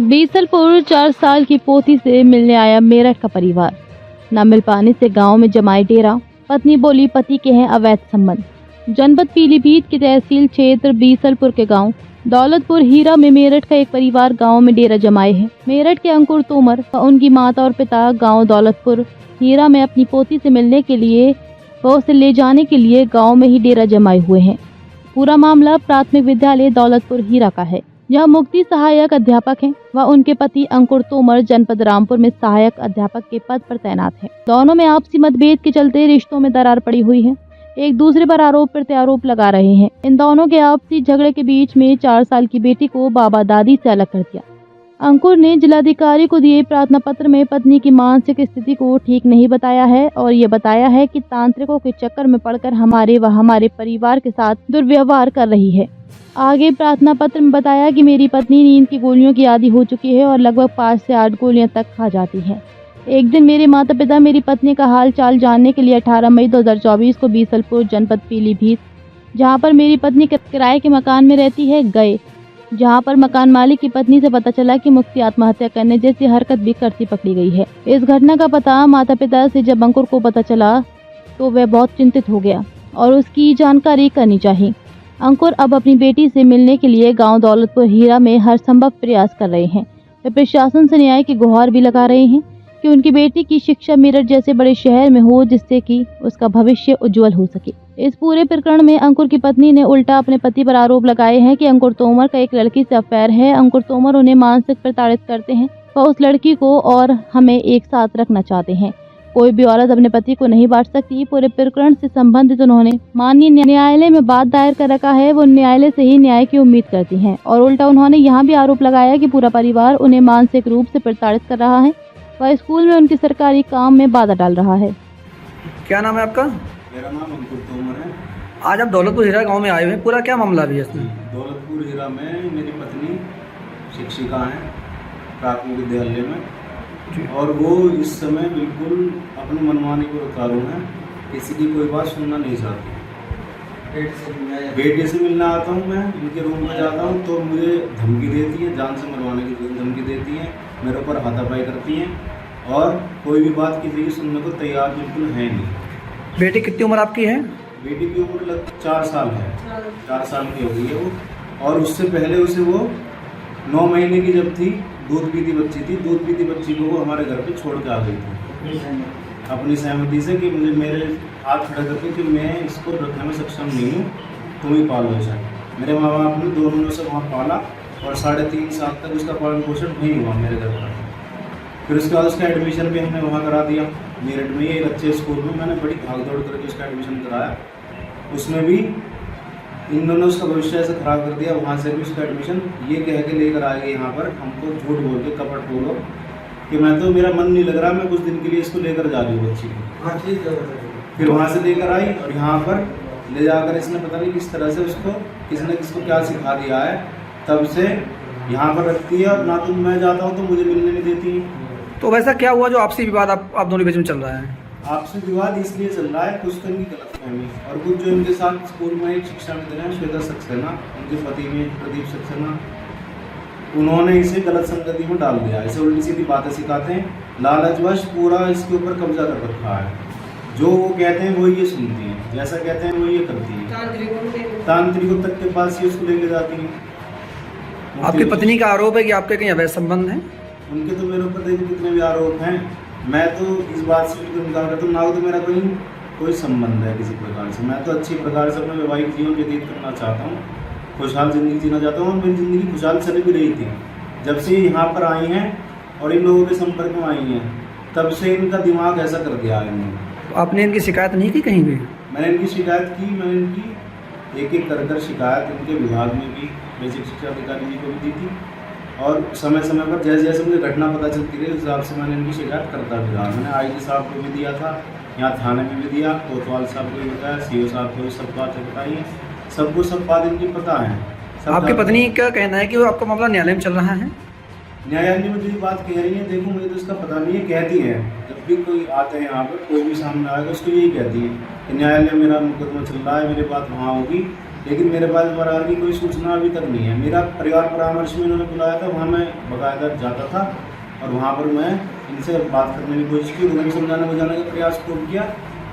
बीसलपुर 4 साल की पोती से मिलने आया मेरठ का परिवार। न मिल पाने से गांव में जमाए डेरा। पत्नी बोली पति के हैं अवैध संबंध। जनपद पीलीभीत के तहसील क्षेत्र बीसलपुर के गांव दौलतपुर हीरा में मेरठ का एक परिवार गांव में डेरा जमाए है। मेरठ के अंकुर तोमर व उनकी माता और पिता गांव दौलतपुर हीरा में अपनी पोती से मिलने के लिए व उसे ले जाने के लिए गांव में ही डेरा जमाए हुए हैं। पूरा मामला प्राथमिक विद्यालय दौलतपुर हीरा का है, जहां मुक्ति सहायक अध्यापक हैं व उनके पति अंकुर तोमर जनपद रामपुर में सहायक अध्यापक के पद पर तैनात हैं। दोनों में आपसी मतभेद के चलते रिश्तों में दरार पड़ी हुई है। एक दूसरे पर आरोप प्रत्यारोप लगा रहे हैं। इन दोनों के आपसी झगड़े के बीच में 4 साल की बेटी को बाबा दादी से अलग कर दिया। अंकुर ने जिलाधिकारी को दिए प्रार्थना पत्र में पत्नी की मानसिक स्थिति को ठीक नहीं बताया है और ये बताया है कि तांत्रिकों के चक्कर में पड़कर हमारे परिवार के साथ दुर्व्यवहार कर रही है। आगे प्रार्थना पत्र में बताया कि मेरी पत्नी नींद की गोलियों की आदी हो चुकी है और लगभग 5 से 8 गोलियां तक खा जाती है। एक दिन मेरे माता पिता मेरी पत्नी का हाल चाल जानने के लिए 18 मई 2024 को बीसलपुर जनपद पीलीभीत, जहां पर मेरी पत्नी किराए के मकान में रहती है, गए, जहां पर मकान मालिक की पत्नी से पता चला कि मुक्ति आत्महत्या करने जैसी हरकत भी करती पकड़ी गई है। इस घटना का पता माता पिता से जब अंकुर को पता चला तो वह बहुत चिंतित हो गया और उसकी जानकारी करनी चाहिए। अंकुर अब अपनी बेटी से मिलने के लिए गांव दौलतपुर हीरा में हर संभव प्रयास कर रहे हैं। वे प्रशासन से न्याय की गुहार भी लगा रहे हैं कि उनकी बेटी की शिक्षा मेरठ जैसे बड़े शहर में हो, जिससे कि उसका भविष्य उज्जवल हो सके। इस पूरे प्रकरण में अंकुर की पत्नी ने उल्टा अपने पति पर आरोप लगाए हैं कि अंकुर तोमर का एक लड़की से अफेयर है। अंकुर तोमर उन्हें मानसिक प्रताड़ित करते हैं व उस लड़की को और हमें एक साथ रखना चाहते हैं। कोई भी औरत अपने पति को नहीं बांट सकती। पूरे प्रकरण से संबंधित उन्होंने माननीय न्यायालय में बात दायर कर रखा है। वो न्यायालय से ही न्याय की उम्मीद करती हैं और उल्टा उन्होंने यहाँ भी आरोप लगाया कि पूरा परिवार उन्हें मानसिक रूप से प्रताड़ित कर रहा है व स्कूल में उनके सरकारी काम में बाधा डाल रहा है। क्या नाम है आपका? मेरा नाम अंकुर तोमर है। आज आप दौलतपुर हीरा गांव में आए हुए हैं, पूरा क्या मामला भी है इसमें? दौलतपुर हीरा में मेरी पत्नी शिक्षिका हैं प्राथमिक विद्यालय में, और वो इस समय बिल्कुल अपनी मनमानी को उतारू हैं। किसी की कोई बात सुनना नहीं चाहती। बेटे से मिलना आता हूँ मैं, इनके रूम में जाता हूँ तो मुझे धमकी देती है, जान से मरवाने की धमकी देती हैं, मेरे ऊपर हाथापाई करती हैं और कोई भी बात किसी की सुनने को तैयार बिल्कुल है नहीं। बेटी कितनी उम्र आपकी है? बेटी की उम्र लगभग 4 साल है, 4 साल की हो गई है वो। और उससे पहले उसे वो 9 महीने की जब थी, दूध पीती बच्ची थी, दूध पीती बच्ची को वो हमारे घर पे छोड़ के आ गई थी अपनी सहमति से कि मुझे मेरे हाथ खड़ा करके कि मैं इसको रखने में सक्षम नहीं हूँ, तुम ही पालो इसे। मेरे माँ बाप ने दोनों ने उसे वहाँ पाला और 3.5 साल तक उसका पालन पोषण नहीं हुआ मेरे घर पर। फिर उसके बाद उसका एडमिशन भी हमने वहाँ करा दिया मेरठ में, एक अच्छे स्कूल में। मैंने बड़ी भाग दौड़ करके उसका एडमिशन कराया, उसमें भी इन दोनों उसका भविष्य ऐसा खराब कर दिया। वहाँ से भी उसका एडमिशन ये कह के लेकर आ गए यहाँ पर, हमको झूठ बोल के कपट बोलो कि मैं तो, मेरा मन नहीं लग रहा, मैं कुछ दिन के लिए इसको लेकर जा रही हूँ बच्ची को। फिर वहाँ से लेकर आई और यहाँ पर ले जाकर इसने पता नहीं किस तरह से उसको किसने किसको क्या सिखा दिया है, तब से यहाँ पर रखती है और ना तो मैं जाता हूँ तो मुझे मिलने नहीं देती। तो वैसा क्या हुआ जो आपसी विवाद आप दोनों बीच में चल रहा है? आपसी विवाद इसलिए चल रहा है, कुछ तो इनकी गलतफहमी और कुछ जो इनके साथ स्कूल में एक शिक्षा मित्र हैं श्वेता सक्सेना, उनके पति में प्रदीप सक्सेना, उन्होंने इसे गलत संगति में डाल दिया। इसे उल्टी सीधी बातें सिखाते हैं, लालचवश पूरा इसके ऊपर कब्जा कर रखा है। जो वो कहते हैं वो ये सुनती हैं, जैसा कहते हैं वो ये करती है। तांत्रिकों तक के पास ही उसको लेके जाती हैं। आपकी पत्नी का आरोप है कि आपके कहीं अवैध संबंध हैं? उनके तो मेरे ऊपर देखो कितने भी आरोप हैं। मैं तो इस बात से बिल्कुल इनकार करता हूँ, ना तो मेरा कोई संबंध है किसी प्रकार से। मैं तो अच्छी प्रकार से अपना वैवाहिक जीवन व्यतीत करना चाहता हूँ, खुशहाल ज़िंदगी जीना चाहता हूँ और मेरी ज़िंदगी खुशहाल चल भी रही थी। जब से यहाँ पर आई हैं और इन लोगों के संपर्क में आई हैं, तब से इनका दिमाग ऐसा कर दिया है इन्होंने। तो आपने इनकी शिकायत नहीं की कहीं भी? मैंने इनकी शिकायत की, मैंने इनकी एक कर शिकायत इनके विभाग में भी, बेसिक शिक्षा अधिकारी जी को भी दी थी और समय समय पर जैसे जैसे मुझे घटना पता चलती रही उस हिसाब से मैंने इनकी शिकायत करता भी रहा। मैंने IG साहब को भी दिया था, यहाँ थाने में भी दिया, कोतवाल साहब को भी बताया, CO साहब को भी सब बातें बताई हैं, सबको सब बात इनकी पता है। आपकी पत्नी का कहना है कि वो आपका मामला न्यायालय में चल रहा है? न्यायालय में जो बात कह रही है, देखो मुझे तो इसका पता नहीं है, कहती है जब भी कोई आते हैं यहाँ पर, कोई भी सामने आएगा उसको यही कहती है कि न्यायालय मेरा मुकदमा चल रहा है, मेरी बात वहाँ होगी लेकिन मेरे पास बराबर की कोई सूचना अभी तक नहीं है। मेरा परिवार परामर्श में इन्होंने बुलाया था, वहाँ मैं बाकायदा जाता था और वहाँ पर मैं इनसे बात करने की कोशिश की, उन्हें भी समझाने बुझाने का प्रयास खूब किया,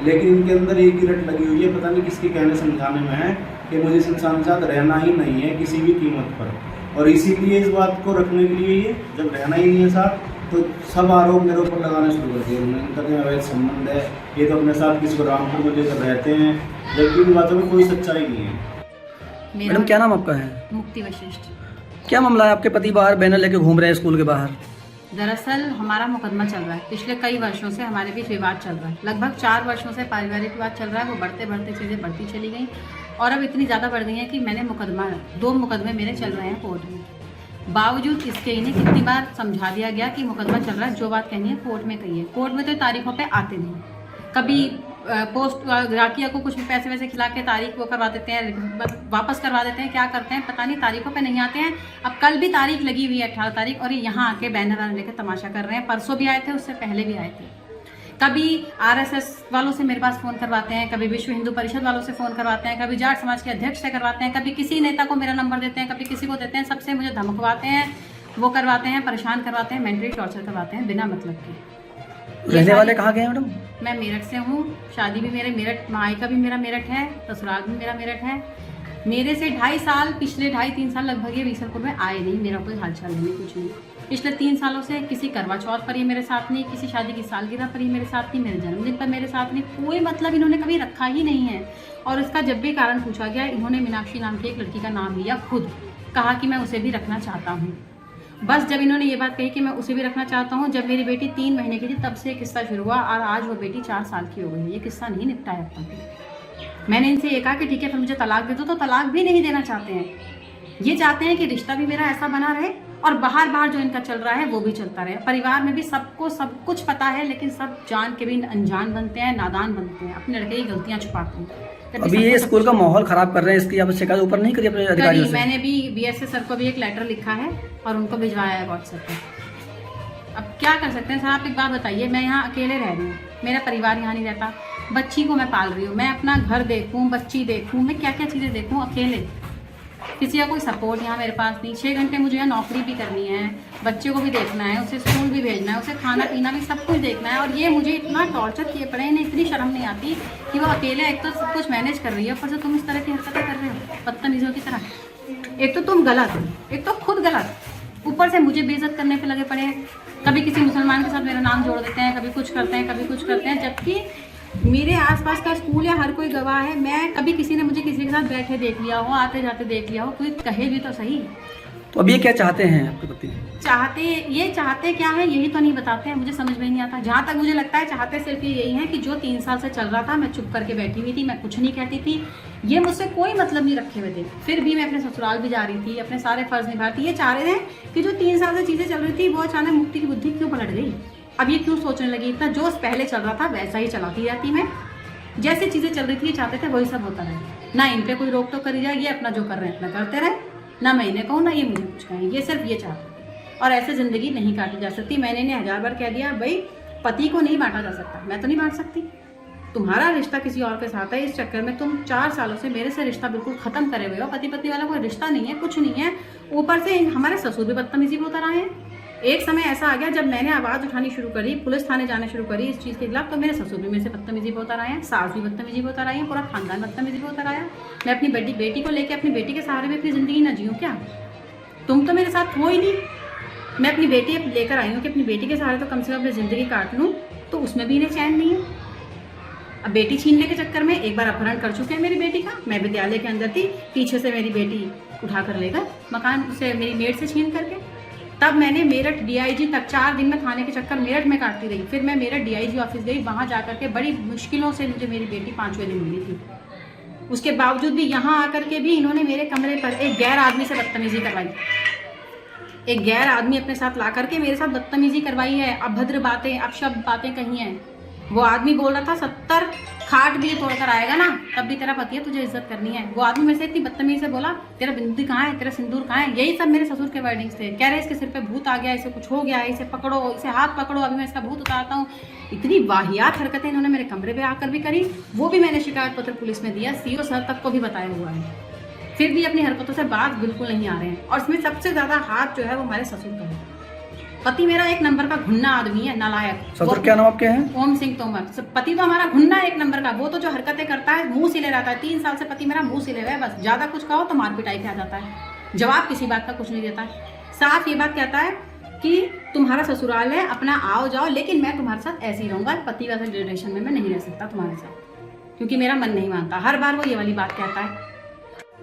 लेकिन इनके अंदर एक ही रट लगी हुई है, पता नहीं किसके कहने समझाने में है कि मुझे इस इंसान के साथ रहना ही नहीं है किसी भी कीमत पर। और इसीलिए इस बात को रखने के लिए ये जब रहना ही नहीं है साथ, तो सब आरोप मेरे ऊपर लगाना शुरू कर दिए उन्होंने। इनका जो अवैध संबंध है, ये तो अपने साथ किसी को रामपुर में लेकर रहते हैं, जबकि इन बातों में कोई सच्चाई नहीं है। मैडम क्या नाम आपका है? मुक्ति वशिष्ठ। क्या मामला है? आपके पति बाहर बैनर लेके घूम रहे हैं स्कूल के बाहर। दरअसल हमारा मुकदमा चल रहा है, पिछले कई वर्षों से हमारे बीच विवाद चल रहा है। लगभग 4 वर्षों से पारिवारिक विवाद चल रहा है। वो बढ़ते बढ़ते चीज़ें बढ़ती चली गई और अब इतनी ज़्यादा बढ़ गई हैं कि मैंने 2 मुकदमे मेरे चल रहे हैं कोर्ट में। बावजूद इसके इन्हें कितनी बार समझा दिया गया कि मुकदमा चल रहा है, जो बात कहनी है कोर्ट में कही है। कोर्ट में तो तारीखों पे आते नहीं, कभी पोस्ट ग्राहकिया को कुछ पैसे वैसे खिला के तारीख वो करवा देते हैं, वापस करवा देते हैं, क्या करते हैं पता नहीं, तारीखों पे नहीं आते हैं। अब कल भी तारीख लगी हुई है 18 तारीख, और ये यहाँ आके बैनर वानर लेकर तमाशा कर रहे हैं। परसों भी आए थे, उससे पहले भी आए थे। कभी आरएसएस वालों से मेरे पास फ़ोन करवाते हैं, कभी विश्व हिंदू परिषद वालों से फ़ोन करवाते हैं, कभी जाट समाज के अध्यक्ष से करवाते हैं, कभी किसी नेता को मेरा नंबर देते हैं, कभी किसी को देते हैं। सबसे मुझे धमकवाते हैं, वो करवाते हैं, परेशान करवाते हैं, मेंटली टॉर्चर करवाते हैं बिना मतलब के। रहने वाले कहाँ के हैं मैडम? मैं मेरठ से हूँ, शादी भी मेरे मेरठ, मायका भी मेरा मेरठ है, ससुराल भी मेरा मेरठ है। मेरे से 2.5 साल, पिछले 2.5-3 साल लगभग ये बीसलपुर में आए नहीं, मेरा कोई हालचाल नहीं, कुछ नहीं। पिछले 3 सालों से किसी करवा चौथ पर ये मेरे साथ नहीं, किसी शादी की सालगिरह पर ये मेरे साथ नहीं, मेरे जन्मदिन पर मेरे साथ नहीं, कोई मतलब इन्होंने कभी रखा ही नहीं है। और इसका जब भी कारण पूछा गया, इन्होंने मीनाक्षी नाम की एक लड़की का नाम लिया, खुद कहा कि मैं उसे भी रखना चाहता हूँ। बस जब इन्होंने ये बात कही कि मैं उसे भी रखना चाहता हूँ, जब मेरी बेटी 3 महीने की थी, तब से किस्सा शुरू हुआ और आज वो बेटी 4 साल की हो गई है। ये किस्सा नहीं निपटा है अब तक। मैंने इनसे ये कहा कि ठीक है फिर मुझे तलाक दे दो, तो तलाक भी नहीं देना चाहते हैं। ये चाहते हैं कि रिश्ता भी मेरा ऐसा बना रहे और बाहर जो इनका चल रहा है वो भी चलता रहे। परिवार में भी सबको सब कुछ पता है, लेकिन सब जान के भी अनजान बनते हैं, नादान बनते हैं, अपने लड़के की गलतियाँ छुपाते हैं। अभी ये स्कूल का माहौल खराब कर रहे हैं, इसकी आप शिकायत ऊपर नहीं करी अपने अधिकारियों से? मैंने भी बीएसए सर को भी एक लेटर लिखा है और उनको भिजवाया है व्हाट्सएप पर। अब क्या कर सकते हैं सर, आप एक बात बताइए। मैं यहाँ अकेले रह रही हूँ, मेरा परिवार यहाँ नहीं रहता, बच्ची को मैं पाल रही हूँ, मैं अपना घर देखूँ, बच्ची देखूँ, मैं क्या क्या चीज़ें देखूँ अकेले। किसी का कोई सपोर्ट यहाँ मेरे पास नहीं। 6 घंटे मुझे यहाँ नौकरी भी करनी है, बच्चे को भी देखना है, उसे स्कूल भी भेजना है, उसे खाना पीना भी सब कुछ देखना है। और ये मुझे इतना टॉर्चर किए पड़े, इन्हें इतनी शर्म नहीं आती कि वो अकेले एक तो सब कुछ मैनेज कर रही है, ऊपर से तुम इस तरह की हरकतें कर रहे हो बदतमीजों की तरह। एक तो तुम गलत, एक तो खुद गलत, ऊपर से मुझे बेइज्जत करने पे लगे पड़े हैं। कभी किसी मुसलमान के साथ मेरा नाम जोड़ देते हैं, कभी कुछ करते हैं, कभी कुछ करते हैं, जबकि मेरे आसपास का स्कूल या हर कोई गवाह है। मैं कभी किसी ने मुझे किसी के साथ बैठे देख लिया हो, आते जाते देख लिया हो, कोई कहे भी तो सही। तो अब ये क्या चाहते हैं आपके पति? चाहते क्या है यही तो नहीं बताते हैं, मुझे समझ में नहीं आता। जहाँ तक मुझे लगता है चाहते सिर्फ यही है कि जो 3 साल से चल रहा था, मैं चुप करके बैठी हुई थी, मैं कुछ नहीं कहती थी, ये मुझसे कोई मतलब नहीं रखे हुए थे, फिर भी मैं अपने ससुराल भी जा रही थी, अपने सारे फर्ज निभा रही थी। ये चाह रहे थे कि जो 3 साल से चीज़ें चल रही थी वो अचानक मुक्ति की बुद्धि क्यों पलट गई, अब ये क्यों सोचने लगी। इतना जो पहले चल रहा था वैसा ही चलाती रहती मैं, जैसे चीज़ें चल रही थी चाहते थे वही सब होता रहे, ना इन पे कोई रोक टोक करी जाए, ये अपना जो कर रहे हैं अपना करते रहे, ना मैं इन्हें कहूँ ना ये मुझे कुछ कहें। ये सिर्फ ये चाहते थे और ऐसे ज़िंदगी नहीं काटी जा सकती। मैंने इन्हें 1000 बार कह दिया, भाई पति को नहीं बांटा जा सकता, मैं तो नहीं बांट सकती। तुम्हारा रिश्ता किसी और के साथ है, इस चक्कर में तुम 4 सालों से मेरे से रिश्ता बिल्कुल ख़त्म करे हुए हो। पति पत्नी वाला कोई रिश्ता नहीं है, कुछ नहीं है। ऊपर से हमारे ससुर भी बदतमीजी में उतर आए हैं। एक समय ऐसा आ गया जब मैंने आवाज़ उठानी शुरू करी, पुलिस थाने जाना शुरू करी इस चीज़ के खिलाफ, तो मेरे ससुर भी मेरे से बदतमीजी पे उतर आए हैं, सास भी बदतमीजी पे उतर आई है, पूरा खानदान बदतमीजी पे उतर आया। मैं अपनी बेटी को लेकर अपनी बेटी के सहारे में अपनी ज़िंदगी ना जीऊँ क्या? तुम तो मेरे साथ हो ही नहीं। मैं अपनी बेटी लेकर आई हूँ कि अपनी बेटी के सहारे तो कम से कम अपनी ज़िंदगी काट लूँ, तो उसमें भी इन्हें चैन नहीं है। अब बेटी छीनने के चक्कर में एक बार अपहरण कर चुके हैं मेरी बेटी का। मैं विद्यालय के अंदर थी, पीछे से मेरी बेटी उठा कर लेगा मकान से, मेरी मेड से छीन करके। तब मैंने मेरठ डीआईजी तक 4 दिन में थाने के चक्कर मेरठ में काटती रही। फिर मैं मेरठ डीआईजी ऑफिस गई, वहाँ जा करके बड़ी मुश्किलों से मुझे मेरी बेटी 5वें दिन मिली थी। उसके बावजूद भी यहाँ आकर के भी इन्होंने मेरे कमरे पर एक गैर आदमी से बदतमीजी करवाई। एक गैर आदमी अपने साथ ला करके मेरे साथ बदतमीजी करवाई है, अभद्र बातें, अपशब्द बातें कही हैं। वो आदमी बोल रहा था 70 खाट भी तोड़कर आएगा ना तब भी तेरा पति है, तुझे इज्जत करनी है। वो आदमी मेरे से इतनी बदतमीजी से बोला, तेरा बिंदी कहाँ है, तेरा सिंदूर कहाँ है। यही सब मेरे ससुर के वर्डिंग्स थे। कह रहे इसके सिर पे भूत आ गया, इसे कुछ हो गया है, इसे पकड़ो, इसे हाथ पकड़ो, अभी मैं इसका भूत उतारता हूँ। इतनी वाहियात हरकतें इन्होंने मेरे कमरे पे आकर भी करी। वो भी मैंने शिकायत पत्र पुलिस में दिया, सीओ सर तक को भी बताया हुआ है। फिर भी अपनी हरकतों से बात बिल्कुल नहीं आ रहे हैं। और इसमें सबसे ज्यादा हाथ जो है वो हमारे ससुर का है। पति मेरा एक नंबर का घुन्ना आदमी है, नालायक। ससुर क्या नाम आपके हैं? ओम सिंह तोमर। पति तो हमारा घुन्ना एक नंबर का, वो तो जो हरकतें करता है मुंह सिले रहता है। 3 साल से पति मेरा मुंह सिले हुआ है, बस ज्यादा कुछ कहो तो मार पिटाई पे आ जाता है, जवाब किसी बात का कुछ नहीं देता है। साफ ये बात कहता है कि तुम्हारा ससुराल है, अपना आओ जाओ, लेकिन मैं तुम्हारे साथ ऐसे ही रहूंगा, पति वाले रिलेशन में मैं नहीं रह सकता तुम्हारे साथ, क्योंकि मेरा मन नहीं मानता। हर बार वो ये वाली बात कहता है।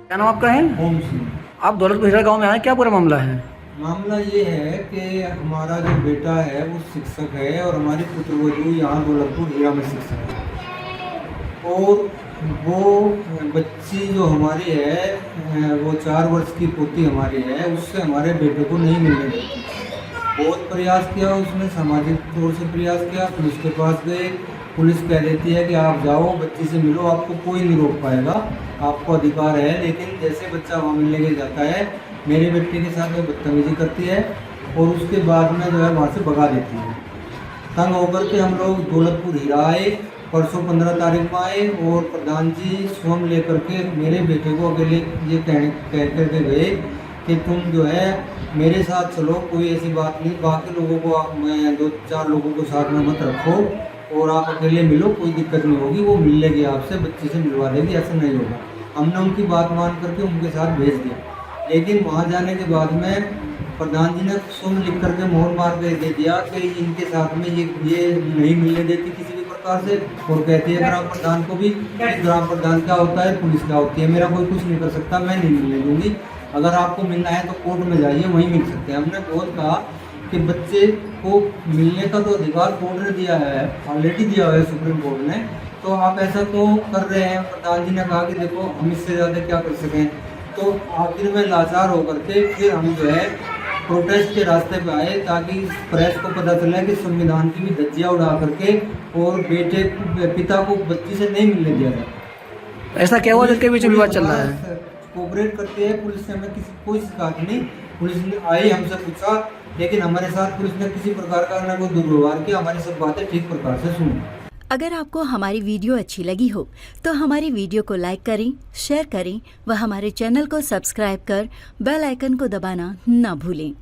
क्या नाम आपका है? ओम सिंह। आप दौलतपुर हीरा गांव में आए, क्या पूरा मामला है? मामला ये है कि हमारा जो बेटा है वो शिक्षक है और हमारी पुत्रवधू यहाँ दौलतपुर हीरा में शिक्षक है। और वो बच्ची जो हमारी है वो 4 वर्ष की पोती हमारी है, उससे हमारे बेटे को नहीं मिलने देती। बहुत प्रयास किया उसने, सामाजिक तौर से प्रयास किया, पुलिस के पास गए। पुलिस कह देती है कि आप जाओ बच्ची से मिलो, आपको कोई नहीं रोक पाएगा, आपको अधिकार है। लेकिन जैसे बच्चा वहाँ मिलने के जाता है, मेरे बेटे के साथ में बदतमीजी करती है और उसके बाद में जो है वहाँ से भगा देती है। तंग होकर के हम लोग दौलतपुर हीरा आए, परसों 15 तारीख को आए और प्रधान जी स्वयं लेकर के मेरे बेटे को अकेले ये कह करके गए कि तुम जो है मेरे साथ चलो, कोई ऐसी बात नहीं, बाकी लोगों को मैं 2-4 लोगों को साथ में मत रखो और आप अकेले मिलो, कोई दिक्कत नहीं होगी, वो मिल लेगी आपसे, बच्चे से मिलवा देगी, ऐसा नहीं होगा। हमने उनकी बात मान करके उनके साथ भेज दिया। लेकिन वहाँ जाने के बाद में प्रधान जी ने स्वयं लिख करके मोहर मार के दे दिया कि इनके साथ में ये नहीं मिलने देती किसी भी प्रकार से, और कहती है ग्राम प्रधान को भी, ग्राम प्रधान क्या होता है, पुलिस क्या होती है, मेरा कोई कुछ नहीं कर सकता, मैं नहीं मिलने दूंगी, अगर आपको मिलना है तो कोर्ट में जाइए, वहीं मिल सकते हैं। हमने बहुत कहा कि बच्चे को मिलने का तो अधिकार कोर्ट ने दिया है, ऑलरेडी दिया है सुप्रीम कोर्ट ने, तो आप ऐसा तो कर रहे हैं। प्रधान जी ने कहा कि देखो हम इससे ज़्यादा क्या कर सकें। तो आखिर में लाचार होकर के फिर हम जो है प्रोटेस्ट के रास्ते पे आए, ताकि प्रेस को पता चले कि संविधान की भी धज्जियाँ उड़ा करके और पिता को बच्ची से नहीं मिलने दिया जाता। ऐसा क्या हुआ जिसके बीच विवाद चल रहा है? कोऑपरेट करती है पुलिस से, हमें कोई शिकायत नहीं। पुलिस ने आई, हमसे पूछा, लेकिन हमारे साथ पुलिस ने किसी प्रकार का ना कोई दुर्व्यवहार किया, हमारी सब बातें ठीक प्रकार से सुनी। अगर आपको हमारी वीडियो अच्छी लगी हो तो हमारी वीडियो को लाइक करें, शेयर करें व हमारे चैनल को सब्सक्राइब कर बेल आइकन को दबाना न भूलें।